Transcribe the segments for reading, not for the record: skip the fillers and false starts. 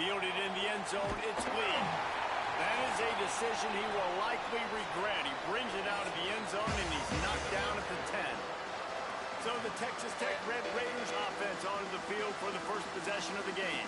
Fielded in the end zone, it's Lee. That is a decision he will likely regret. He brings it out of the end zone, and he's knocked down at the 10. So the Texas Tech Red Raiders offense onto the field for the first possession of the game.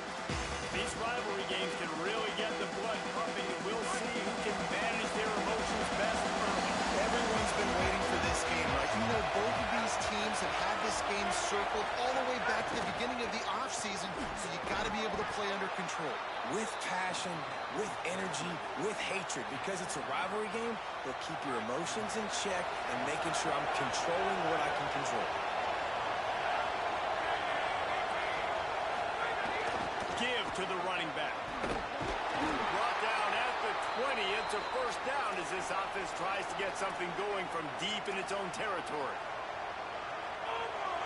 These rivalry games can really get the blood pumping, and we'll see who can manage their emotions best early. Everyone's been waiting for this game, right? You know, both of these teams have had this game circled all the way back to the beginning of the offseason, so you got to be able to play under control. With passion, with energy, with hatred, because it's a rivalry game, they'll keep your emotions in check and making sure I'm controlling what I can control. Give to the running back. Brought down at the 20. It's a first down as this offense tries to get something going from deep in its own territory.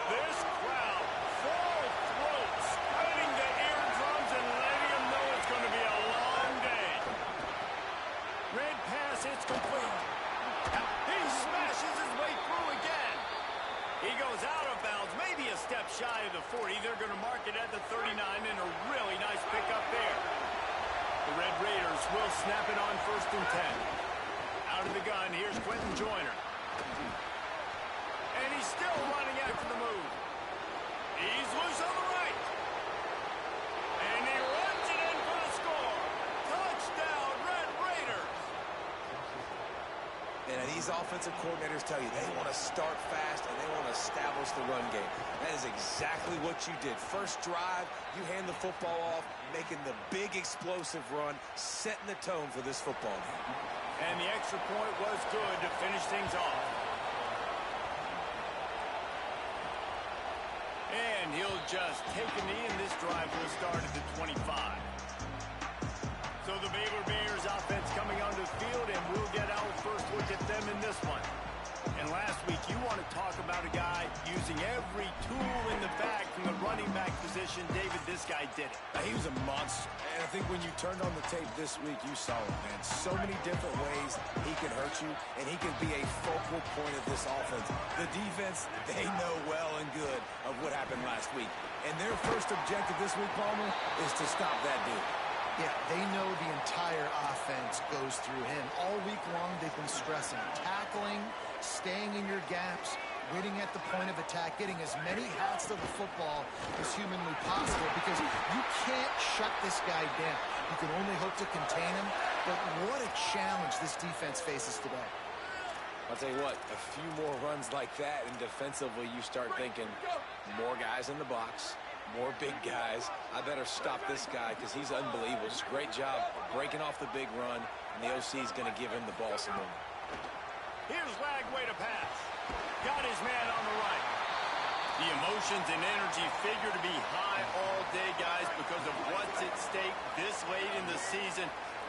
This crowd, full throat, spreading the eardrums and letting them know it's going to be a long day. Red pass, it's complete. He smashes his way through again. He goes out of bounds, maybe a step shy of the 40. They're going to mark it at the 39, and a really nice pickup there. The Red Raiders will snap it on 1st and 10. Out of the gun, here's Quentin Joyner. And he's still running after the move. He's loose on the right. And he runs it in for the score. Touchdown, Red Raiders. And these offensive coordinators tell you they want to start fast and they want to establish the run game. That is exactly what you did. First drive, you hand the football off, making the big explosive run, setting the tone for this football game. And the extra point was good to finish things off. And he'll just take a knee, and this drive will start at the 25. So the Baylor Bears offense coming onto the field, and we'll get our first look at them in this one. And last week, you want to talk about a guy using every tool in the bag from the running back position. David, this guy did it. He was a monster. And I think when you turned on the tape this week, you saw it, man. So many different ways he can hurt you, and he can be a focal point of this offense. The defense, they know well and good of what happened last week. And their first objective this week, Palmer, is to stop that dude. Yeah, they know the entire offense goes through him. All week long, they've been stressing tackling, staying in your gaps, winning at the point of attack, getting as many hats to the football as humanly possible, because you can't shut this guy down. You can only hope to contain him, but what a challenge this defense faces today. I'll tell you what, a few more runs like that, and defensively you start thinking more guys in the box, more big guys. I better stop this guy because he's unbelievable. Just a great job breaking off the big run, and the OC is going to give him the ball some more. Here's Lagway to pass. Got his man on the right. The emotions and energy figure to be high all day, guys, because of what's at stake this late in the season.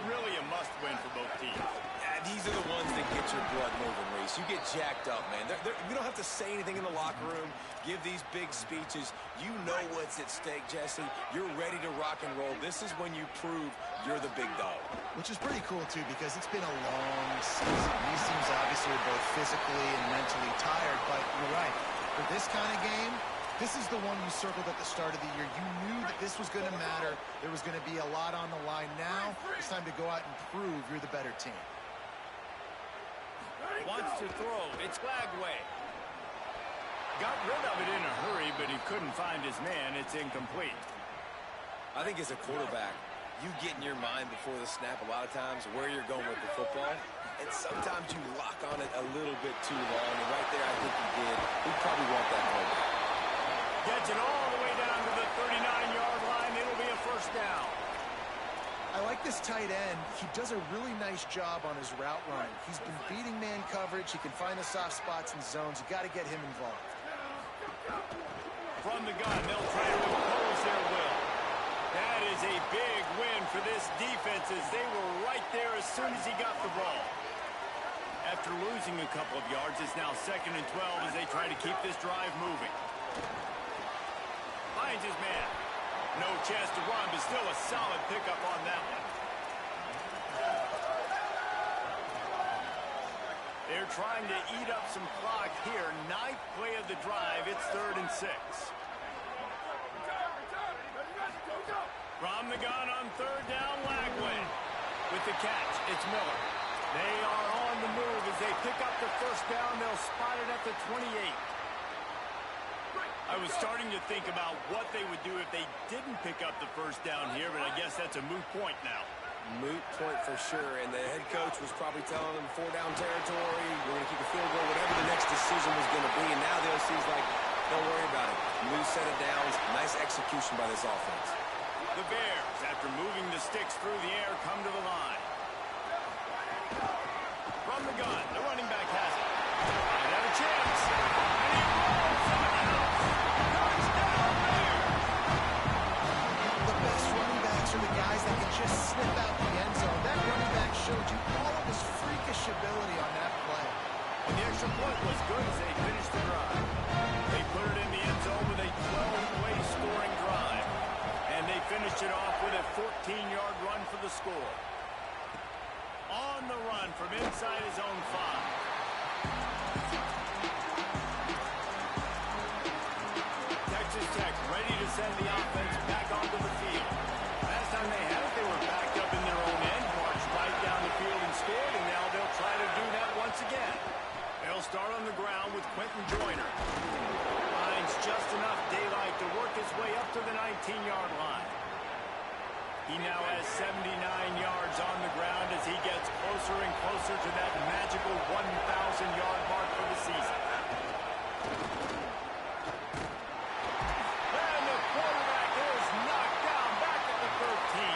Really a must-win for both teams. Yeah, these are the ones that get your blood moving, Reese. You get jacked up, man. You don't have to say anything in the locker room, give these big speeches. You know what's at stake, Jesse. You're ready to rock and roll. This is when you prove you're the big dog. Which is pretty cool, too, because it's been a long season. These teams obviously are both physically and mentally tired, but you're right. For this kind of game, this is the one you circled at the start of the year. You knew that this was going to matter. There was going to be a lot on the line. Now it's time to go out and prove you're the better team. Wants to throw. It's Lagway. Got rid of it in a hurry, but he couldn't find his man. It's incomplete. I think as a quarterback, you get in your mind before the snap a lot of times where you're going with the football, and sometimes you lock on it a little bit too long, and right there I think he did. He probably want that moment. Gets it all the way down to the 39-yard line. It'll be a first down. I like this tight end. He does a really nice job on his route running. He's been beating man coverage. He can find the soft spots and zones. You got to get him involved. From the gun, they'll try to impose their will. That is a big win for this defense, as they were right there as soon as he got the ball. After losing a couple of yards, it's now 2nd and 12 as they try to keep this drive moving. Finds his man. No chance to run, but still a solid pickup on that one. They're trying to eat up some clock here. 9th play of the drive. It's 3rd and 6. From the gun on third down, Lagway. With the catch, it's Miller. They are on the move as they pick up the first down. They'll spot it at the 28. I was starting to think about what they would do if they didn't pick up the first down here, but I guess that's a moot point now. Moot point for sure, and the head coach was probably telling them 4-down territory, we're going to keep a field goal, whatever the next decision was going to be, and now the OC's like, don't worry about it. New set of downs, nice execution by this offense. The Bears, after moving the sticks through the air, come to the line. From the gun, the running back has it. Might have a chance. And he rolls in the house. Touchdown, Bears! The best running backs are the guys that can just slip out the end zone. That running back showed you all of his freakish ability on that play. And the extra point was good as they finished the drive. They put it in the end zone with a 12-play scoring drive. And they finished it off with a 14-yard run for the score. On the run from inside his own 5. Texas Tech ready to send the offense back onto the field. Last time they had it, they were backed up in their own end, marched right down the field and scored, and now they'll try to do that once again. They'll start on the ground with Quentin Joyner. Finds just enough daylight to work his way up to the 19-yard line. He now has 79 yards on the ground as he gets closer and closer to that magical 1,000-yard mark for the season. And the quarterback is knocked down back at the 13.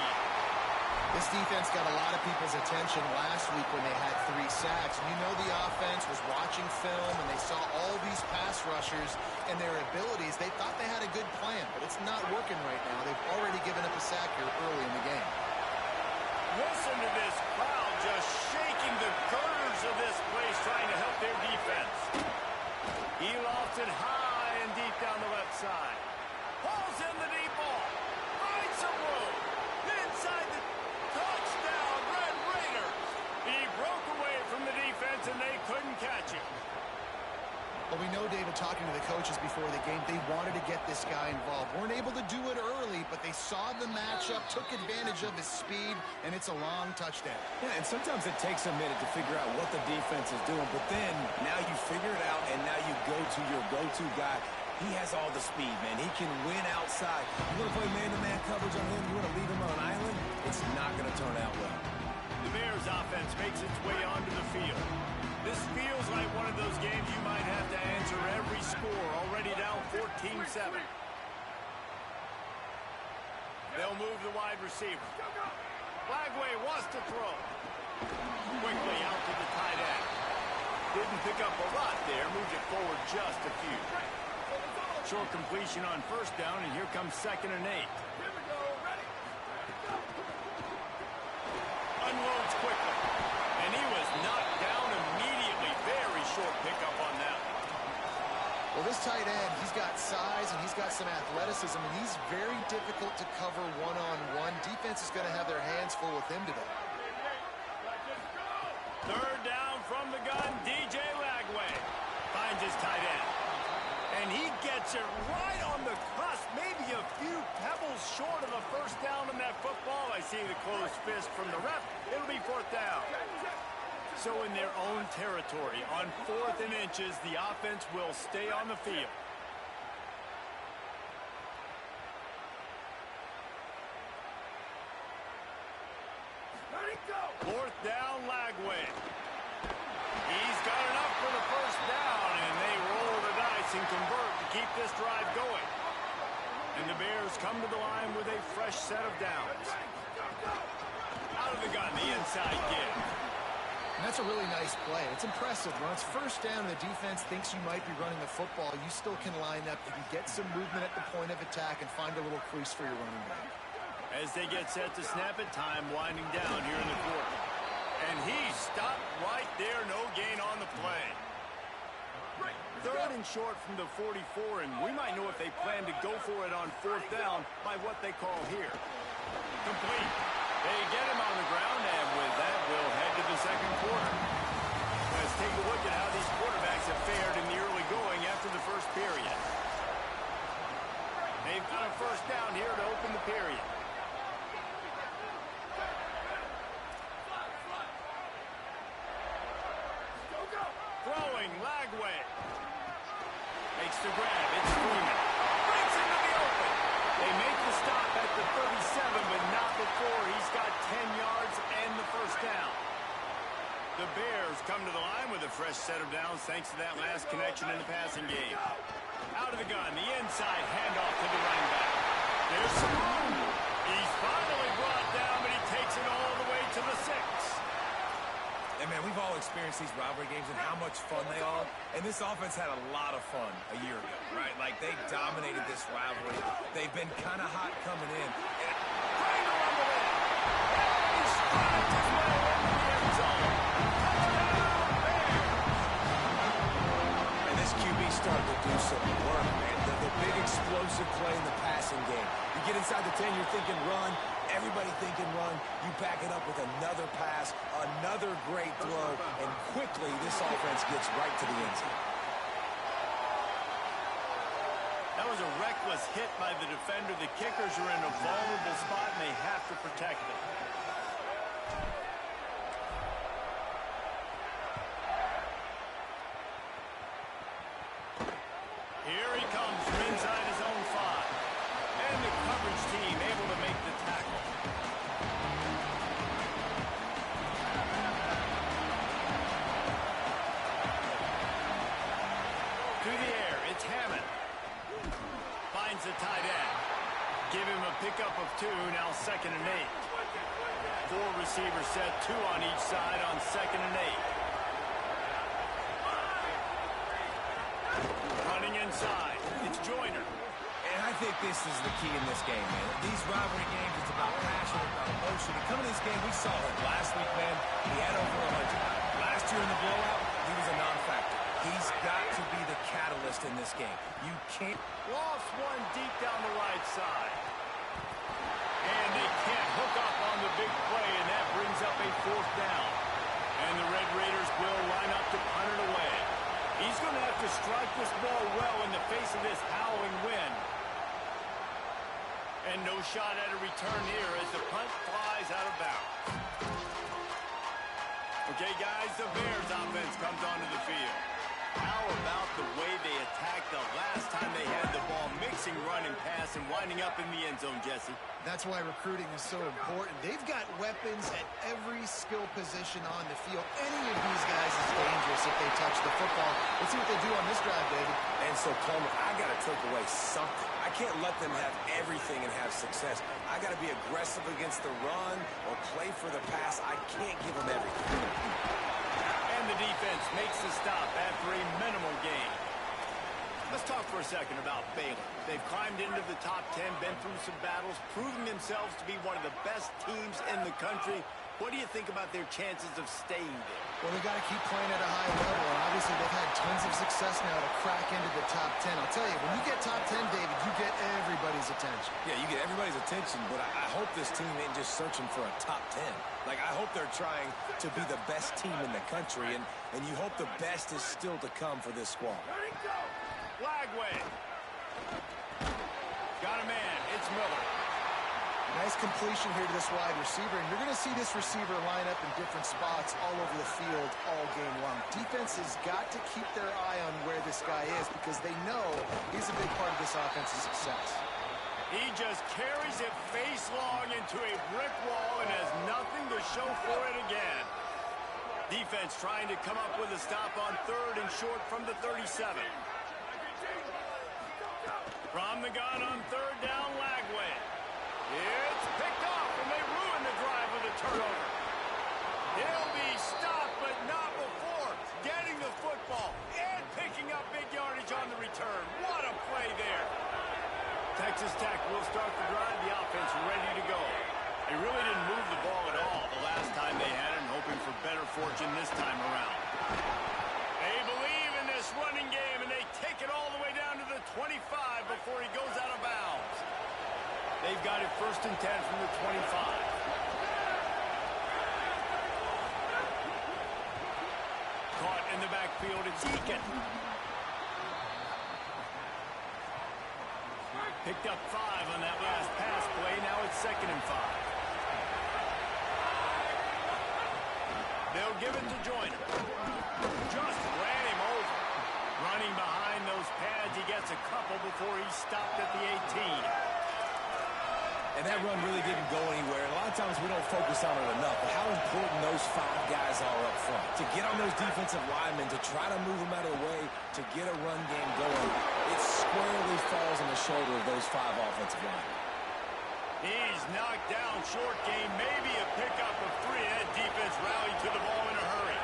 This defense got a lot of people's attention last week when they had 3 sacks. And you know the offense was watching film, and they saw all these pass rushers and their abilities. They thought they had a good plan, but it's not working right now. They've already given up a sack here early in the game. Listen to this crowd just shaking the girders of this place, trying to help their defense. He lofts it high and deep down the left side. Pulls in the deep ball. Finds some room. Inside the touchdown, Red Raiders. He broke away from the defense, and they couldn't catch him. Well, we know, David, talking to the coaches before the game, they wanted to get this guy involved. Weren't able to do it early, but they saw the matchup, took advantage of his speed, and it's a long touchdown. Yeah, and sometimes it takes a minute to figure out what the defense is doing, but then now you figure it out, and now you go to your go-to guy. He has all the speed, man. He can win outside. You want to play man-to-man coverage on him? You want to leave him on an island? It's not going to turn out well. The Bears offense makes its way onto the field. This feels like one of those games you might have to answer every score, already down 14-7. They'll move the wide receiver. Lagway wants to throw. Quickly out to the tight end. Didn't pick up a lot there, moved it forward just a few. Short completion on first down, and here comes 2nd and 8. Unloads quickly, and he was knocked down immediately. Very short pickup on that. Well, this tight end, he's got size and he's got some athleticism, and he's very difficult to cover one-on-one. Defense is going to have their hands full with him today. Third down from the gun, DJ Lagway finds his tight end. And he gets it right on the cusp, maybe a few pebbles short of a first down in that football. I see the closed fist from the ref. It'll be 4th down. So in their own territory, on 4th and inches, the offense will stay on the field. Fourth down, Lagway. He's got enough for the first down, and they roll the dice and convert to keep this drive going. And the Bears come to the line with a fresh set of downs. Out of the gun, the inside give. And that's a really nice play. It's impressive. When it's first down and the defense thinks you might be running the football, you still can line up. You can get some movement at the point of attack and find a little crease for your running back. As they get set to snap it, time winding down here in the quarter. And he stopped right there, no gain on the play. 3rd and short from the 44, and we might know if they plan to go for it on 4th down by what they call here. Complete. They get him on the ground, and with that, we'll head to the second quarter. Let's take a look at how these quarterbacks have fared in the early going after the first period. They've got a first down here to open the period. Lagway. Makes the grab. It's Freeman. Breaks into the open. They make the stop at the 37, but not before he's got 10 yards and the first down. The Bears come to the line with a fresh set of downs thanks to that last connection in the passing game. Out of the gun, the inside handoff to the running back. There's Simone. He's finally brought down, but he takes it all the way to the 6. And, man, we've all experienced these rivalry games and how much fun they are. And this offense had a lot of fun a year ago, right? Like, they dominated this rivalry. They've been kind of hot coming in. And trying to rumble in. And he strides his way into the end zone. Touchdown, Bears! And this QB started to do some work, man. The big explosive play in the passing game. You get inside the 10, you're thinking run. Everybody thinking run. You back it up with another pass, another great throw, and quickly this offense gets right to the end zone. That was a reckless hit by the defender. The kickers are in a vulnerable spot, and they have to protect it. Here he comes from inside his own 5. And the coverage team able to make the tackle. Through the air, it's Hammond. Finds the tight end. Give him a pickup of 2, now 2nd and 8. 4 receivers set, 2 on each side on 2nd and 8. Running inside, it's Joyner. And I think this is the key in this game, man. These rivalry games, it's about passion, about emotion. And coming to this game, we saw it last week, man. He had over 100. Last year in the blowout, he was a non-factor. He's got to be the catalyst in this game. You can't... Lost one deep down the right side. And they can't hook up on the big play, and that brings up a 4th down. And the Red Raiders will line up to punt it away. He's going to have to strike this ball well in the face of this howling wind. And no shot at a return here as the punt flies out of bounds. Okay, guys, the Bears offense comes onto the field. How about the way they attacked the last time they had the ball, mixing run and pass and winding up in the end zone, Jesse? That's why recruiting is so important. They've got weapons at every skill position on the field. Any of these guys is dangerous if they touch the football. Let's see what they do on this drive, David. And so, Coleman, I got to take away something. I can't let them have everything and have success. I got to be aggressive against the run or play for the pass. I can't give them everything. And the defense makes the stop after a minimal gain. Let's talk for a second about Baylor. They've climbed into the top 10, been through some battles, proving themselves to be one of the best teams in the country. What do you think about their chances of staying there? Well, they've got to keep playing at a high level, and obviously they've had tons of success now to crack into the top 10. I'll tell you, when you get top 10, David, you get everybody's attention. Yeah, you get everybody's attention, but I hope this team ain't just searching for a top 10. Like, I hope they're trying to be the best team in the country, and you hope the best is still to come for this squad. Lagway. Got a man. It's Miller. Nice completion here to this wide receiver, and you're going to see this receiver line up in different spots all over the field all game long. Defense has got to keep their eye on where this guy is because they know he's a big part of this offense's success. He just carries it face long into a brick wall and has nothing to show for it again. Defense trying to come up with a stop on 3rd and short from the 37. From the gun on 3rd down, Lagway. It's picked off, and they ruin the drive with a turnover. He'll be stopped, but not before getting the football and picking up big yardage on the return. What a play there. Texas Tech will start the drive, the offense ready to go. They really didn't move the ball at all the last time they had it, and hoping for better fortune this time around. They believe in this running game, and they take it all the way down to the 25 before he goes out of bounds. They've got it 1st and 10 from the 25. Caught in the backfield, it's Eakin. Picked up 5 on that last pass play. Now it's 2nd and 5. They'll give it to Joyner. Just ran him over. Running behind those pads, he gets a couple before he's stopped at the 18. And that run really didn't go anywhere. A lot of times we don't focus on it enough, but how important those 5 guys are up front. To get on those defensive linemen, to try to move them out of the way, to get a run game going, it squarely falls on the shoulder of those 5 offensive linemen. He's knocked down short game, maybe a pickup of 3. That defense rallied to the ball in a hurry.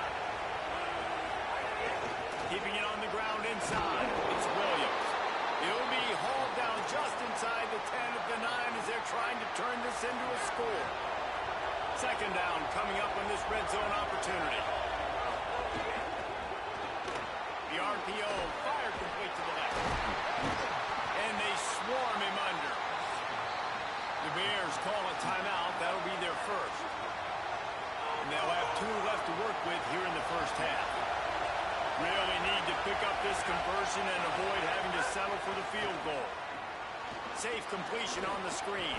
Keeping it on the ground inside. It's Williams. He'll be hauled down just inside the 10 of the 9 as they're trying to turn this into a score. Second down coming up on this red zone opportunity. The RPO fired complete to the left. And they swarm him under. The Bears call a timeout. That'll be their first. And they'll have 2 left to work with here in the first half. Really need to pick up this conversion and avoid having to settle for the field goal. Safe completion on the screen.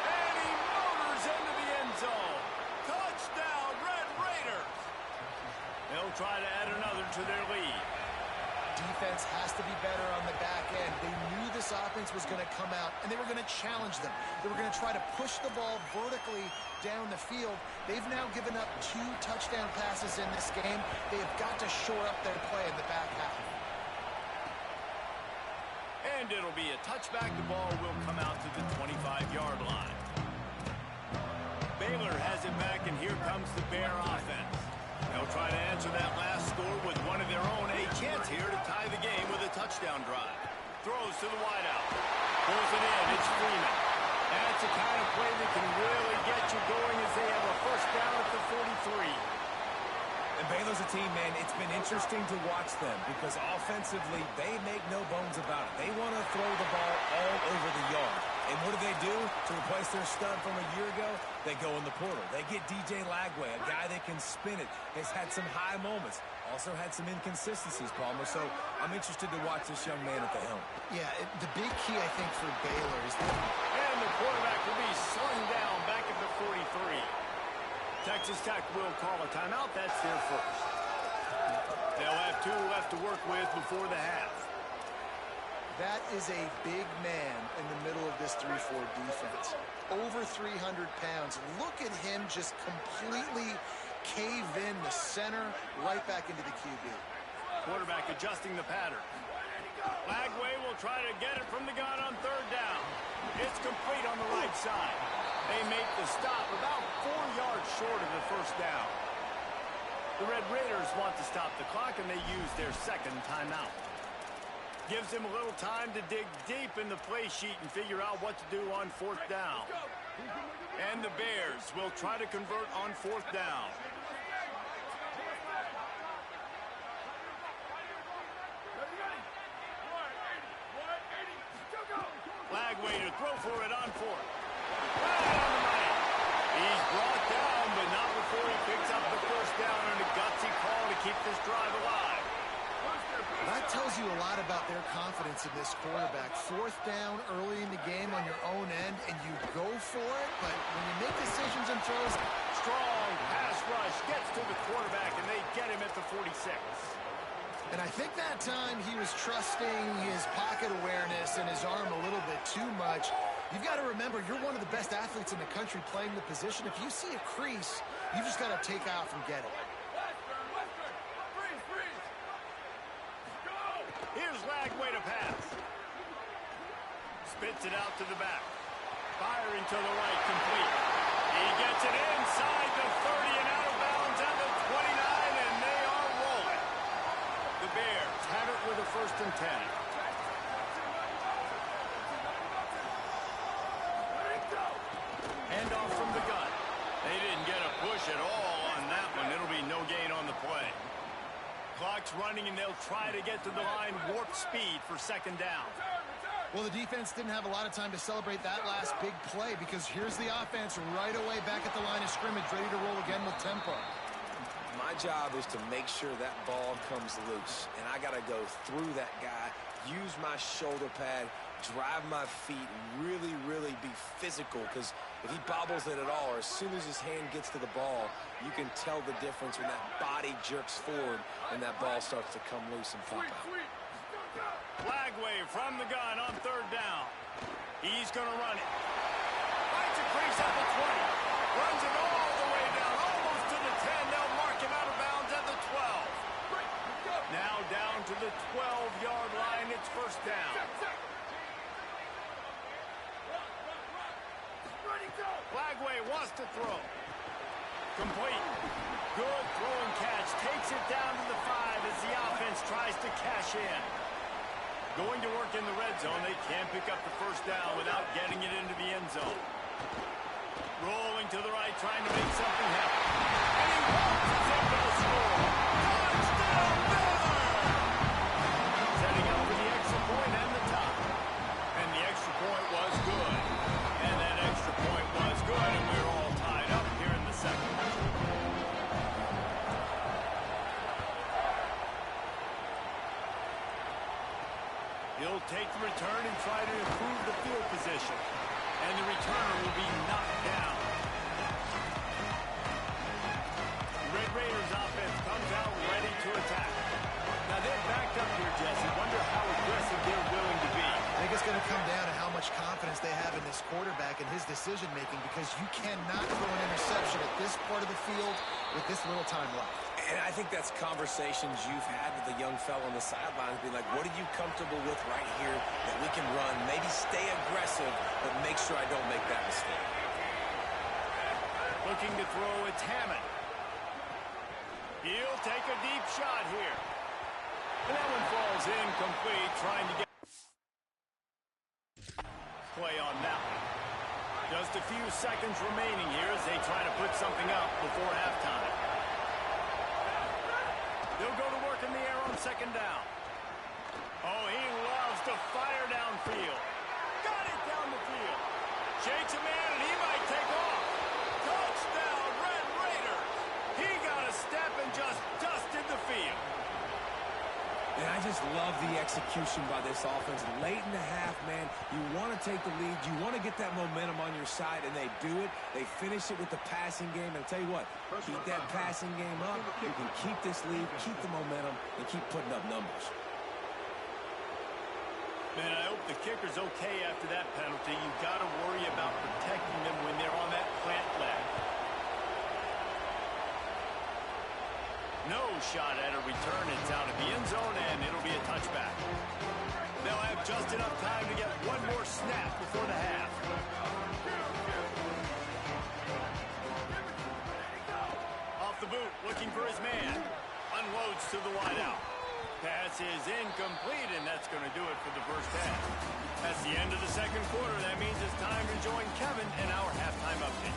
And he motors into the end zone. Touchdown, Red Raiders. They'll try to add another to their lead. Defense has to be better on the back end. They knew this offense was going to come out, and they were going to challenge them. They were going to try to push the ball vertically down the field. They've now given up 2 touchdown passes in this game. They have got to shore up their play in the back half. And it'll be a touchback. The ball will come out to the 25-yard line. Baylor has it back, and here comes the Bear offense. They'll try to answer that last score with one of their own. A chance here to tie the game with a touchdown drive. Throws to the wideout. Pulls it in. It's Freeman. That's the kind of play that can really get you going as they have a first down at the 43. And Baylor's a team, man, it's been interesting to watch them because offensively, they make no bones about it. They want to throw the ball all over the yard. And what do? To replace their stud from a year ago, they go in the portal. They get DJ Lagway, a guy that can spin it, has had some high moments, also had some inconsistencies, Palmer. So I'm interested to watch this young man at the helm. Yeah, the big key, I think, for Baylor is that... And the quarterback will be slung down back at the 43. Texas Tech will call a timeout. That's their first. They'll have 2 left to work with before the half. That is a big man in the middle of this 3-4 defense. Over 300 pounds. Look at him just completely cave in the center, right back into the QB. Quarterback adjusting the pattern. Lagway will try to get it from the gun on 3rd down. It's complete on the right side. They make the stop about 4 yards short of the first down. The Red Raiders want to stop the clock, and they use their second timeout. Gives them a little time to dig deep in the play sheet and figure out what to do on 4th down. And the Bears will try to convert on 4th down. Lagway to throw for it on 4th. Right on the money. He's brought down, but not before he picks up the first down on a gutsy call to keep this drive alive. That tells you a lot about their confidence in this quarterback. 4th down early in the game on your own end, and you go for it, but when you make decisions and throws... Strong pass rush gets to the quarterback, and they get him at the 46. And I think that time he was trusting his pocket awareness and his arm a little bit too much. You've got to remember, you're one of the best athletes in the country playing the position. If you see a crease, you just got to take off and get it. Here's Lagway to pass. Spits it out to the back. Firing to the right, complete. He gets it inside the 30 and out of bounds at the 29, and they are rolling. The Bears have it with a 1st and 10. Hand off from the gun. They didn't get a push at all on that one. It'll be no gain on the play. Clock's running, and they'll try to get to the line warp speed for 2nd down. Well, the defense didn't have a lot of time to celebrate that last big play because here's the offense right away back at the line of scrimmage, ready to roll again with tempo. My job is to make sure that ball comes loose, and I got to go through that guy, use my shoulder pad, drive my feet, really be physical, because if he bobbles it at all, or as soon as his hand gets to the ball, you can tell the difference when that body jerks forward and that ball starts to come loose and pop out. Flag wave from the gun on third down. He's going to run it. Finds a crease at the 20. Runs it all the way down, almost to the 10. They'll mark him out of bounds at the 12. Now down to the 12-yard line. It's first down. Flagway wants to throw. Complete. Good throw and catch. Takes it down to the 5 as the offense tries to cash in. Going to work in the red zone. They can't pick up the first down without getting it into the end zone. Rolling to the right, trying to make something happen. And he launches it for the score. Touchdown, Miller! Setting up for the extra point and the top. And the extra point was good. And that extra point was good, and we're all tied up here in the second. He'll take the return and try to improve the field position. And the returner will be knocked down. The Red Raiders offense comes out ready to attack. Now they're backed up here, Jesse. Wonder how aggressive they're willing to be. I think it's going to come down to how much confidence they have in this quarterback and his decision-making, because you cannot throw an interception at this part of the field with this little time left. And I think that's conversations you've had with the young fellow on the sidelines, being like, what are you comfortable with right here that we can run? Maybe stay aggressive, but make sure I don't make that mistake. Looking to throw, it's Hammond. He'll take a deep shot here. And that one falls incomplete, trying to get play on that one. Just a few seconds remaining here as they try to put something up before halftime. They'll go to work in the air on second down. Oh, he loves to fire downfield. Got it down the field. Shakes a man, and he might take off. Touchdown, Red Raiders. He got a step and just dusted the field. And I just love the execution by this offense. Late in the half, man, you want to take the lead. You want to get that momentum on your side, and they do it. They finish it with the passing game. And I'll tell you what, keep that passing game up. You can keep this lead, keep the momentum, and keep putting up numbers. Man, I hope the kicker's okay after that penalty. You've got to worry about protecting them when they're on that plant leg. No shot at a return. It's out of the end zone, and it'll be a touchback. They'll have just enough time to get one more snap before the half. Off the boot, looking for his man. Unloads to the wideout. Pass is incomplete, and that's going to do it for the first half. That's the end of the second quarter. That means it's time to join Kevin in our halftime update.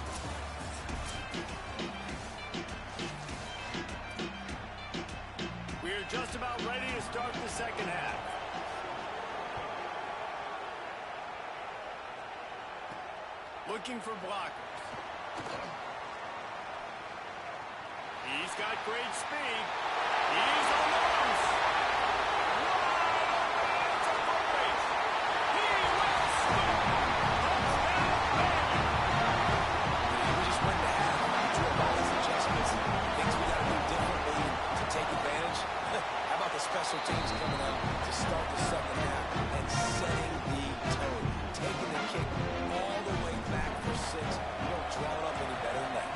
We're just about ready to start the second half. Looking for blockers. He's got great speed. He's on the loose. It's a foot race. He will score. Touchdown, baby. We just went to half. We drew all these adjustments. Things we got to do differently to take advantage. How about the special teams coming out to start the second half and setting the tone? Taking the kick all the way back for 6. You don't draw it up any better than that.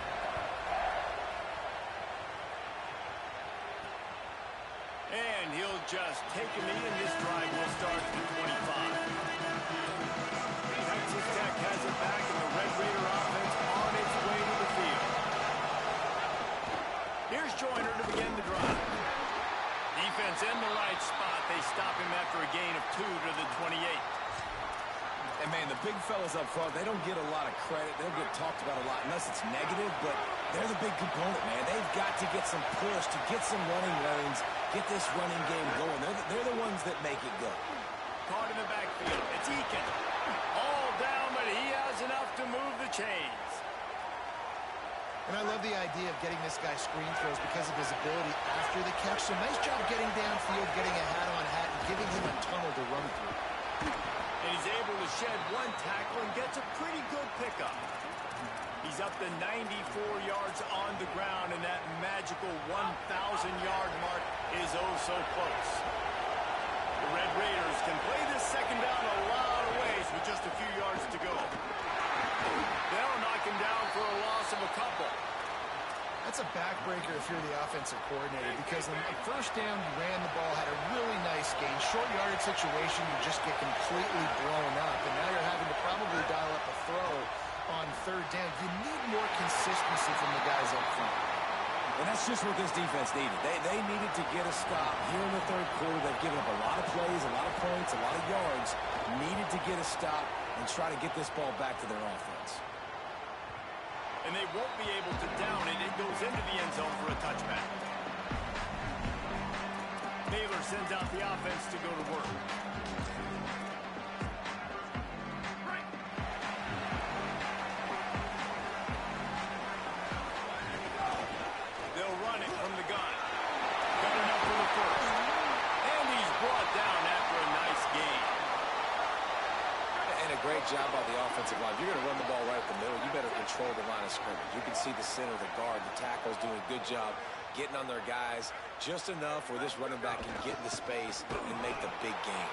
And he'll just take a knee, and this drive will start at the 25. Texas Tech has it back, and the Red Raider offense on its way to the field. Here's Joyner to begin the drive. Defense in the right spot. They stop him after a gain of 2 to the 28. And, man, the big fellas up front, they don't get a lot of credit. They don't get talked about a lot unless it's negative, but they're the big component, man. They've got to get some push, to get some running lanes, get this running game going. They're the ones that make it go. Caught in the backfield. It's Eakin. All down, but he has enough to move the chains. And I love the idea of getting this guy screen throws because of his ability after the catch. So nice job getting downfield, getting a hat-on hat, and giving him a tunnel to run through. And he's able to shed one tackle and gets a pretty good pickup. He's up to 94 yards on the ground, and that magical 1,000-yard mark is oh so close. The Red Raiders can play this second down a lot of ways with just a few yards to go. They'll knock him down for a loss of a couple. That's a backbreaker if you're the offensive coordinator, because on the first down, you ran the ball, had a really nice gain. Short yardage situation, you just get completely blown up, and now you're having to probably dial up a throw on third down. You need more consistency from the guys up front. And that's just what this defense needed. They needed to get a stop here in the third quarter. They've given up a lot of plays, a lot of points, a lot of yards. Needed to get a stop and try to get this ball back to their offense. And they won't be able to down it. It goes into the end zone for a touchback. Baylor sends out the offense to go to work. They'll run it from the gun. Got enough for the first. And he's brought down after a nice gain. And a great job by the offensive line. If you're going to run the ball right up the middle, you better control the line of scrimmage. You can see the center, the guard, the tackles doing a good job getting on their guys just enough where this running back can get into space and make the big game.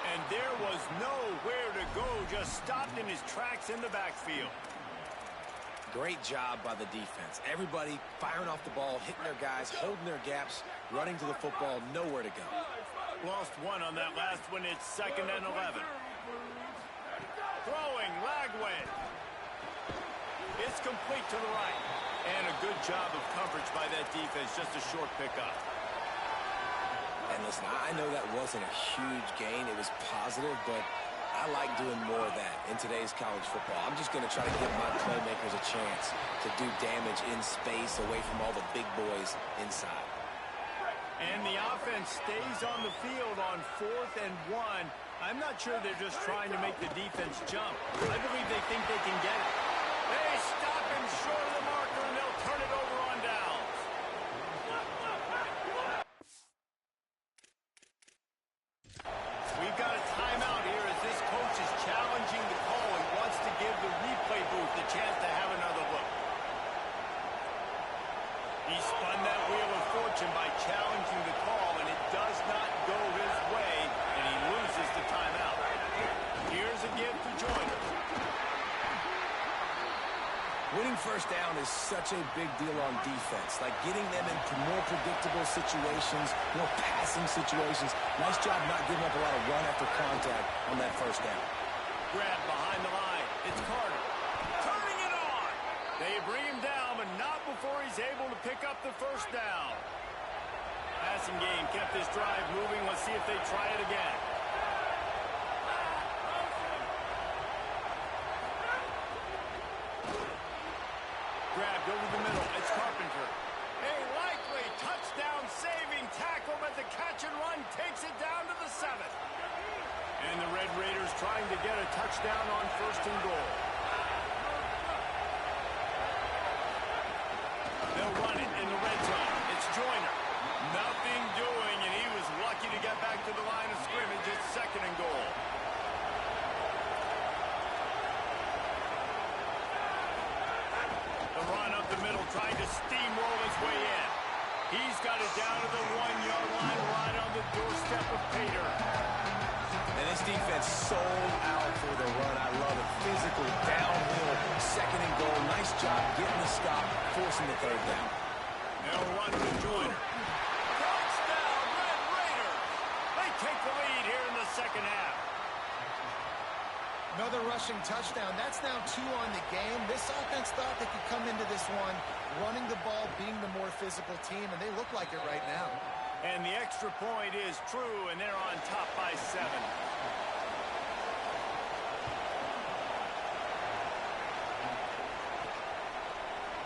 And there was nowhere to go, just stopped in his tracks in the backfield. Great job by the defense. Everybody firing off the ball, hitting their guys, holding their gaps, running to the football, nowhere to go. Lost one on that last one. It's 2nd and 11. Throwing, Lagway. It's complete to the right. And a good job of coverage by that defense. Just a short pickup. And listen, I know that wasn't a huge gain. It was positive, but I like doing more of that in today's college football. I'm just going to try to give my playmakers a chance to do damage in space away from all the big boys inside. And the offense stays on the field on 4th and 1. I'm not sure they're just trying to make the defense jump. I believe they think they can get it. They stop him short of the marker, and they'll turn it over on downs. We've got a timeout here as this coach is challenging the call and wants to give the replay booth the chance to have another look. He spun that wheel of fortune by challenging the call, and it does not go his way, and he loses the timeout. Here's a give to Joyner. Winning first down is such a big deal on defense, like getting them into more predictable situations, more passing situations. Nice job not giving up a lot of run after contact on that first down. Grab behind the line. It's Carter. Turning it on. They bring him down, but not before he's able to pick up the first down. Passing game kept this drive moving. Let's see if they try it again. Grabbed over the middle. It's Carpenter. A likely touchdown-saving tackle, but the catch and run takes it down to the 7th. And the Red Raiders trying to get a touchdown on 1st and goal. They'll run it in the red zone. It's Joyner. Nothing doing, and he was lucky to get back to the line of scrimmage. It's 2nd and goal. The run up the middle, trying to steamroll his way in. He's got it down to the 1-yard line, right on the doorstep of Pater. And this defense sold out for the run. I love it. Physical, downhill, 2nd and goal. Nice job getting the stop, forcing the 3rd down. They'll run to Joyner. Touchdown, Red Raiders! They take the lead here in the 2nd half. Another rushing touchdown. That's now 2 on the game. This offense thought they could come into this one running the ball, being the more physical team, and they look like it right now. And the extra point is true, and they're on top by 7.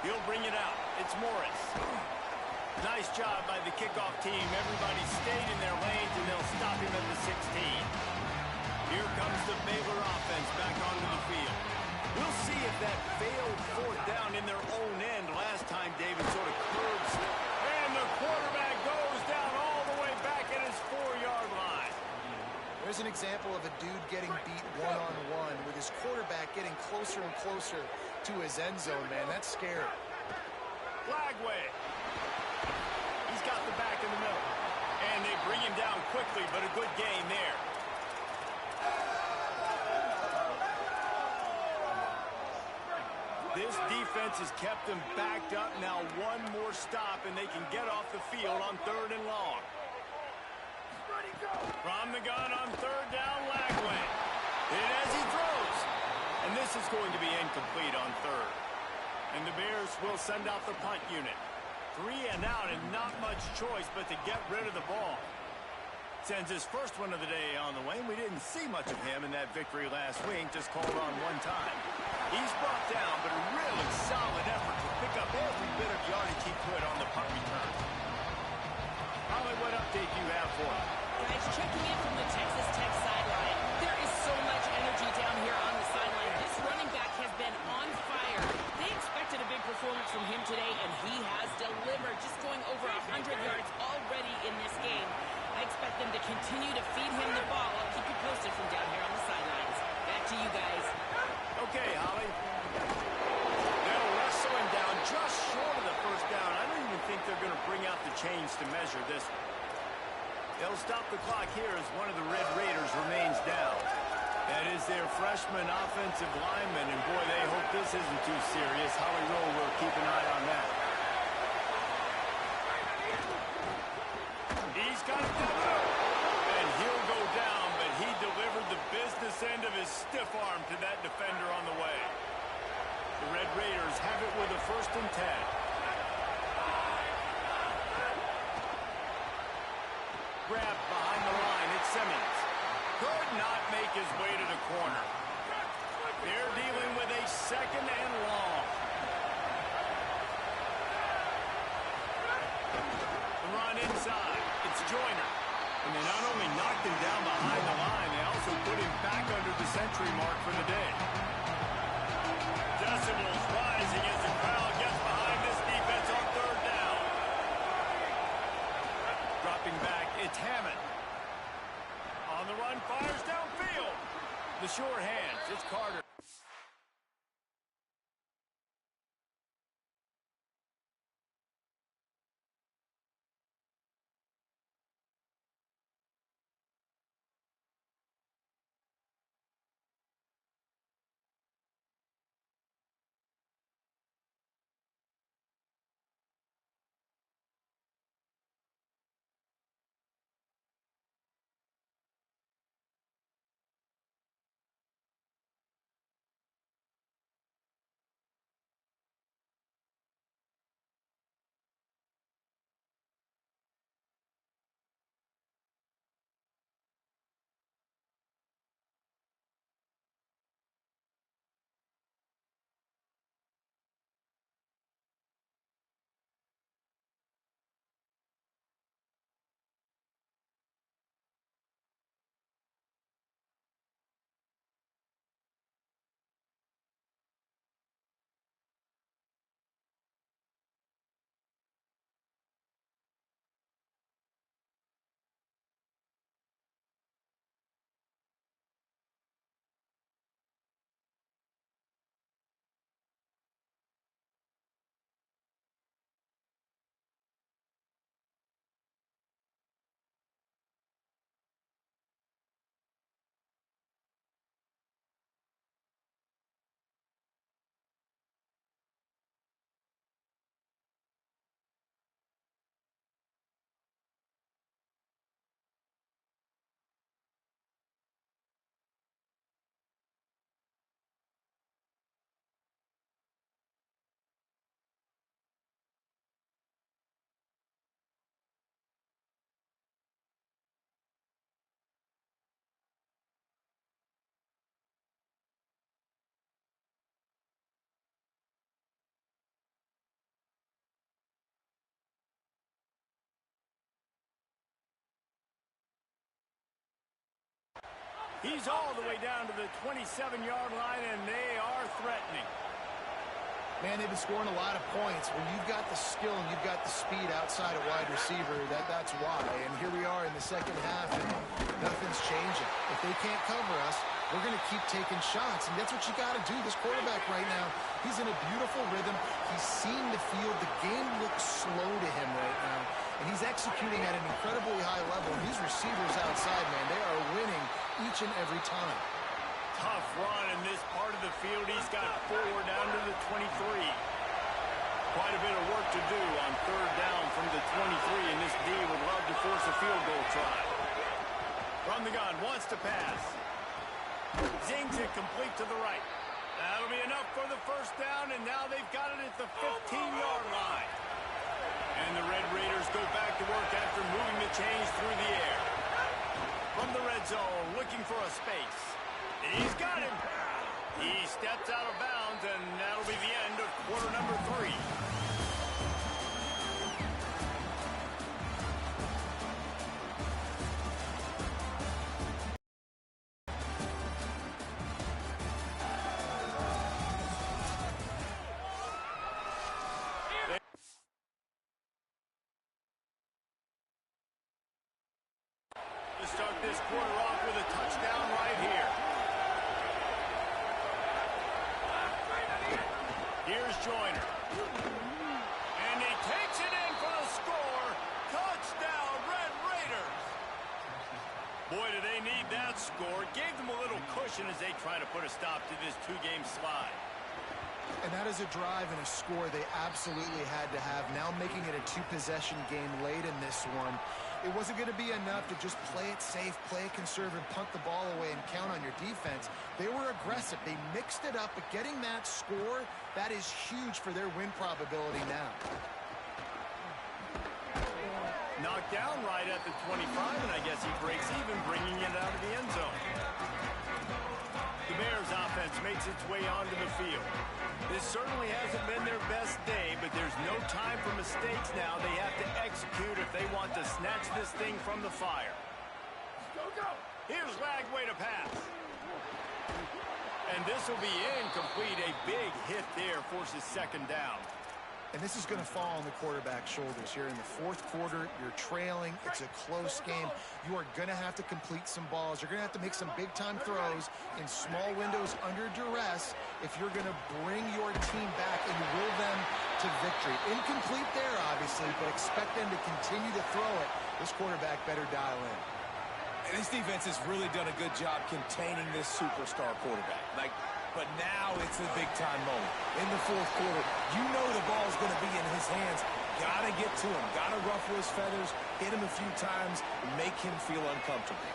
He'll bring it out. It's Morris. Nice job by the kickoff team. Everybody stayed in their lanes, and they'll stop him at the 16. Here comes the Baylor offense back onto the field. We'll see if that failed 4th down in their own end last time David sort of curves. And the quarterback goes down all the way back at his 4-yard line. There's an example of a dude getting beat one-on-one with his quarterback getting closer and closer to his end zone, man. That's scary. Flag way. He's got the back in the middle. And they bring him down quickly, but a good gain there. This defense has kept them backed up. Now one more stop, and they can get off the field on 3rd and long. From the gun on 3rd down, Lagway. Hit as he throws. And this is going to be incomplete on 3rd. And the Bears will send out the punt unit. 3 and out, and not much choice but to get rid of the ball. Sends his first one of the day on the way. We didn't see much of him in that victory last week, just called on one time. He's brought down, but a really solid effort to pick up every bit of yardage he could on the punt return. Holly, what update do you have for him? Guys, checking in from the Texas Tech sideline. There is so much energy down here on the sideline. This running back has been on fire. They expected a big performance from him today, and he has delivered, just going over 100 yards already in this game. I expect them to continue to feed him the ball. I'll keep you posted from down here on the sidelines. Back to you guys. Okay, Holly. They'll wrestle him down just short of the first down. I don't even think they're going to bring out the chains to measure this. They'll stop the clock here as one of the Red Raiders remains down. That is their freshman offensive lineman, and boy, they hope this isn't too serious. Holly Rowe will keep an eye on that. He's got it down, and he'll go down, but he delivered the business end of his stiff arm to that defender on the way. The Red Raiders have it with a 1st and 10. Grabbed behind the line, it's Simmons. Could not make his way to the corner. They're dealing with a 2nd and long. The run inside. It's Joyner. And they not only knocked him down behind the line, they also put him back under the century mark for the day. Decibels rising as the crowd gets behind this defense on 3rd down. Dropping back, it's Hammond. On the run, fires downfield. The sure hands, it's Carter. He's all the way down to the 27-yard line, and they are threatening. Man, they've been scoring a lot of points. When you've got the skill and you've got the speed outside a wide receiver, that's why. And here we are in the second half, and nothing's changing. If they can't cover us, we're going to keep taking shots, and that's what you got to do. This quarterback right now, he's in a beautiful rhythm. He's seeing the field. The game looks slow to him right now, and he's executing at an incredibly high level. These receivers outside, man, they are winning each and every time. Tough run in this part of the field. He's got 4 down to the 23. Quite a bit of work to do on third down from the 23, and this D would love to force a field goal try. From the gun, wants to pass. Zings it complete to the right. That'll be enough for the first down, and now they've got it at the 15-yard line. And the Red Raiders go back to work after moving the chains through the air. From the red zone, looking for a space. He's got him. He steps out of bounds, and that'll be the end of quarter number 3. To start this quarter off with a touchdown right here. Here's Joyner. And he takes it in for the score. Touchdown, Red Raiders. Boy, do they need that score. Gave them a little cushion as they try to put a stop to this 2-game slide. And that is a drive and a score they absolutely had to have. Now making it a 2-possession game late in this one. It wasn't going to be enough to just play it safe, play it conservative, punt the ball away, and count on your defense. They were aggressive. They mixed it up, but getting that score, that is huge for their win probability now. Knocked down right at the 25, and I guess he breaks even, bringing it out of the end zone. The Bears offense makes its way onto the field. This certainly hasn't been their best day, but there's no time for mistakes now. They have to execute if they want to snatch this thing from the fire. Go! Here's Lagway to pass. And this will be incomplete. A big hit there forces second down. And this is going to fall on the quarterback's shoulders here in the fourth quarter. You're trailing. It's a close game. You are going to have to complete some balls. You're going to have to make some big-time throws in small windows under duress if you're going to bring your team back and will them to victory. Incomplete there, obviously, but expect them to continue to throw it. This quarterback better dial in. And this defense has really done a good job containing this superstar quarterback. But now it's a big-time moment. In the fourth quarter, you know the ball's going to be in his hands. Got to get to him. Got to ruffle his feathers, hit him a few times, make him feel uncomfortable.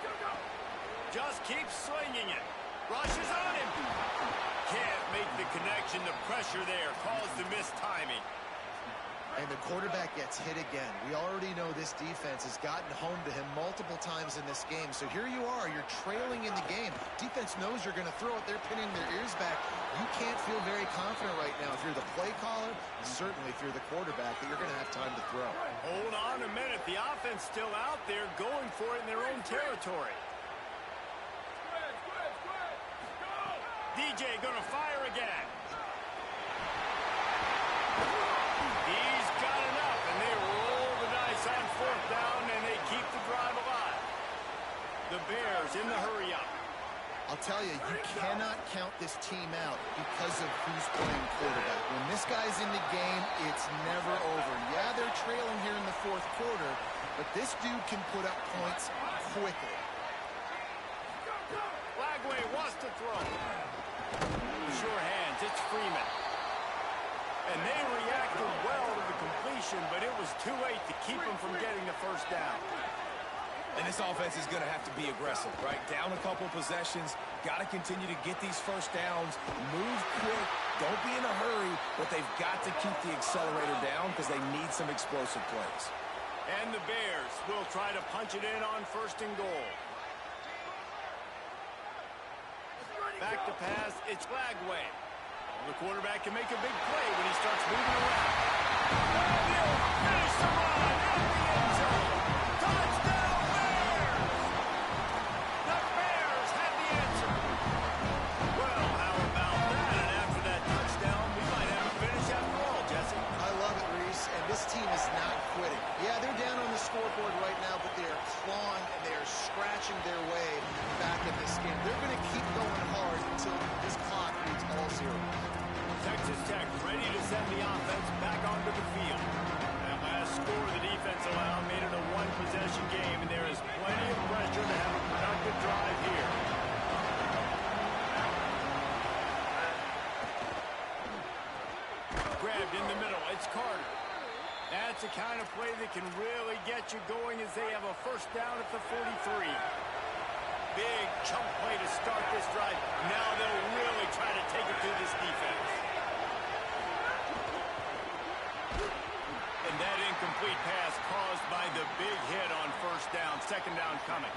Just keep slinging it. Rushes on him. Can't make the connection. The pressure there caused the missed timing. And the quarterback gets hit again. We already know this defense has gotten home to him multiple times in this game. So here you are. You're trailing in the game. Defense knows you're going to throw it. They're pinning their ears back. You can't feel very confident right now if you're the play caller, certainly if you're the quarterback, that you're going to have time to throw. Hold on a minute. The offense still out there going for it in their own territory. DJ going to fire again. He's got enough, and they roll the dice on fourth down, and they keep the drive alive. The Bears in the hurry-up. I'll tell you, you cannot count this team out because of who's playing quarterback. When this guy's in the game, it's never over. Yeah, they're trailing here in the fourth quarter, but this dude can put up points quickly. Lagway wants to throw. Sure hands, it's Freeman. And they reacted well to the completion, but it was too late to keep them from getting the first down. And this offense is going to have to be aggressive, right? Down a couple possessions, got to continue to get these first downs, move quick, don't be in a hurry, but they've got to keep the accelerator down because they need some explosive plays. And the Bears will try to punch it in on first and goal. Back to pass, it's Lagway. The quarterback can make a big play when he starts moving around. He'll finish the run in the end zone. Touchdown, Bears! The Bears have the answer. Well, how about that? And after that touchdown, we might have a finish drive in the middle. It's Carter. That's the kind of play that can really get you going as they have a first down at the 43. Big chunk play to start this drive. Now they'll really try to take it to this defense. And that incomplete pass caused by the big hit on first down. Second down coming.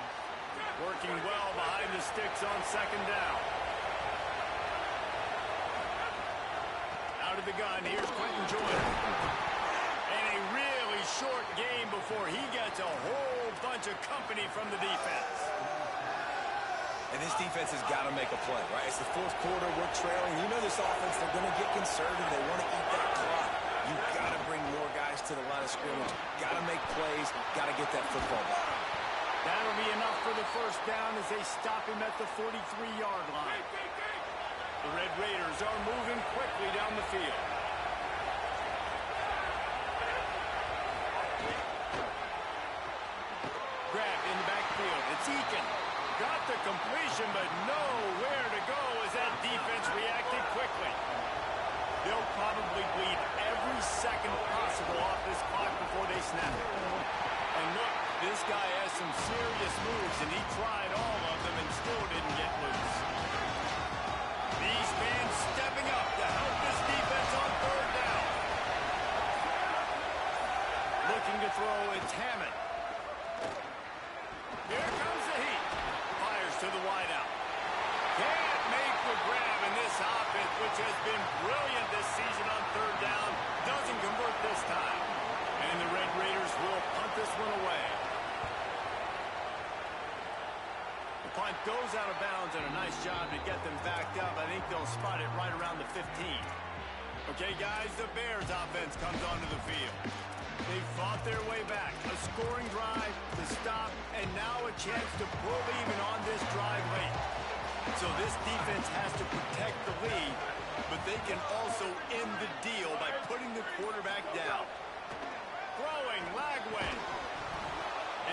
Working well behind the sticks on second down. Out of the gun, here's Quentin Joyner. And a really short game before he gets a whole bunch of company from the defense. And this defense has got to make a play, right? It's the fourth quarter. We're trailing. You know this offense, they're going to get conservative. They want to eat that clock. You've got to bring more guys to the line of scrimmage. Got to make plays. Got to get that football back. That'll be enough for the first down as they stop him at the 43-yard line. The Red Raiders are moving quickly down the field. Grab in the backfield. It's Eakin. Got the completion, but nowhere to go as that defense reacted quickly. They'll probably bleed every second possible off this clock before they snap it. And look, this guy has some serious moves, and he tried all of them and still didn't get loose. These fans stepping up to help this defense on third down. Looking to throw, it's Hammond. Here comes the heat. Fires to the wideout. Can't make the grab in this offense, which has been brilliant this season on third down. Doesn't convert this time. And the Red Raiders will punt this one away. The punt goes out of bounds, and a nice job to get them backed up. I think they'll spot it right around the 15. Okay, guys, the Bears offense comes onto the field. They fought their way back. A scoring drive, the stop, and now a chance to pull even on this drive late. So this defense has to protect the lead, but they can also end the deal by putting the quarterback down. Throwing, Lagway.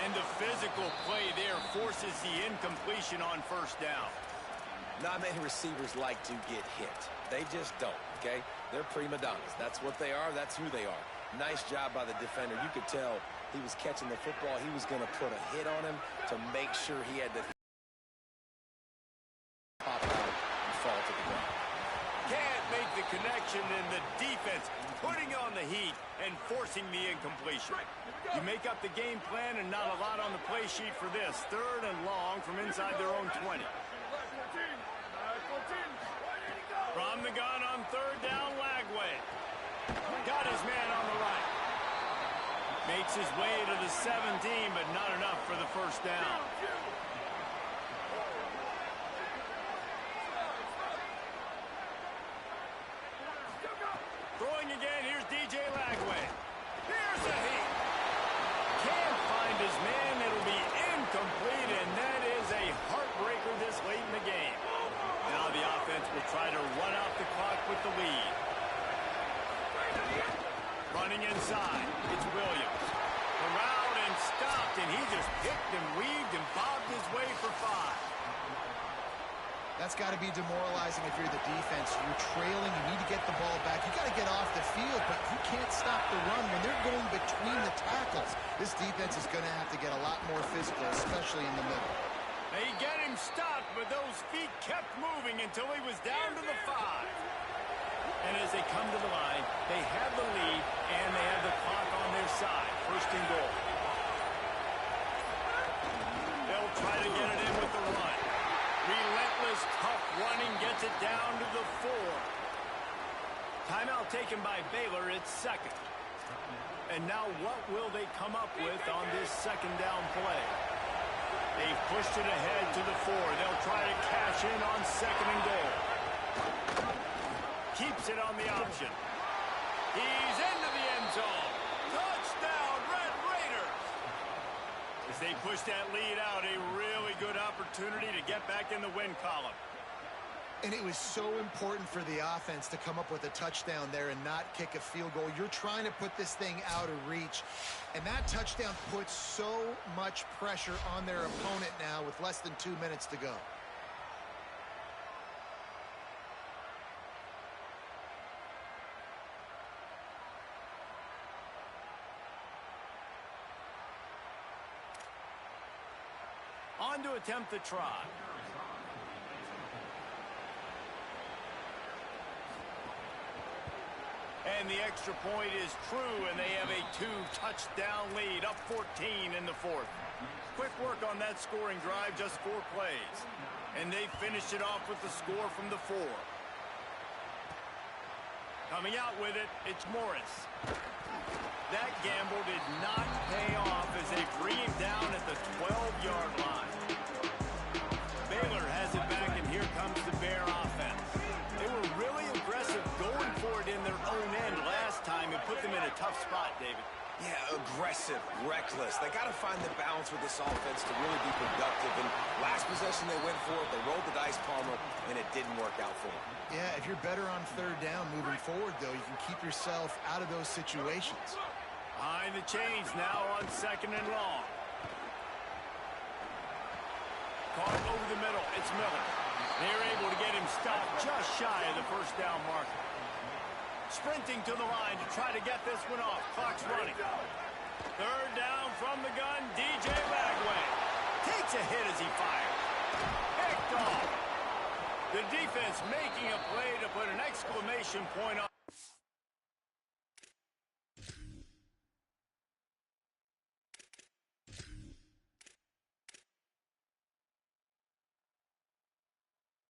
And the physical play there forces the incompletion on first down. Not many receivers like to get hit. They just don't, okay? They're prima donnas. That's what they are. That's who they are. Nice job by the defender. You could tell he was catching the football. He was going to put a hit on him to make sure he had to pop out and fall to the ground. Can't make the connection, and the defense putting on the heat and forcing the incompletion. You make up the game plan and not a lot on the play sheet for this. Third and long from inside their own 20. From the gun on third down, Lagway. Got his man on the right. Makes his way to the 17, but not enough for the first down. Throwing again, here's DJ Lagway. Here's the heat. Can't find his man. It'll be incomplete, and that is a heartbreaker this late in the game. Now the offense will try to run out the clock with the lead. Running inside, it's Williams. Around and stopped, and he just picked and weaved and bobbed his way for 5. That's got to be demoralizing if you're the defense. You're trailing, you need to get the ball back. You got to get off the field, but you can't stop the run when they're going between the tackles. This defense is going to have to get a lot more physical, especially in the middle. They get him stopped, but those feet kept moving until he was down to the 5. And as they come to the line, they have the lead, and they have the clock on their side. First and goal. They'll try to get it in with the run. Relentless, tough running gets it down to the 4. Timeout taken by Baylor. It's second. And now what will they come up with on this second down play? They've pushed it ahead to the 4. They'll try to cash in on second and goal. Keeps it on the option. He's into the end zone. Touchdown, Red Raiders! As they push that lead out, a really good opportunity to get back in the win column. And it was so important for the offense to come up with a touchdown there and not kick a field goal. You're trying to put this thing out of reach. And that touchdown puts so much pressure on their opponent now with less than 2 minutes to go. On to attempt the try. And the extra point is true, and they have a 2-touchdown lead, up 14 in the fourth. Quick work on that scoring drive, just 4 plays. And they finished it off with the score from the 4. Coming out with it, it's Morris. That gamble did not pay off as they bring him down at the 12-yard line. Baylor has it back, and here comes the Bear offense. They were really aggressive going for it in their own end last time and put them in a tough spot, David. Yeah, aggressive, reckless. They got to find the balance with this offense to really be productive. And last possession they went for it, they rolled the dice, Palmer, and it didn't work out for them. Yeah, if you're better on third down moving forward, though, you can keep yourself out of those situations. Behind the chains now on 2nd and long. Caught over the middle. It's Miller. They're able to get him stopped just shy of the first down marker. Sprinting to the line to try to get this one off. Clock's running. Third down from the gun. DJ Ragway takes a hit as he fires. Picked off. The defense making a play to put an exclamation point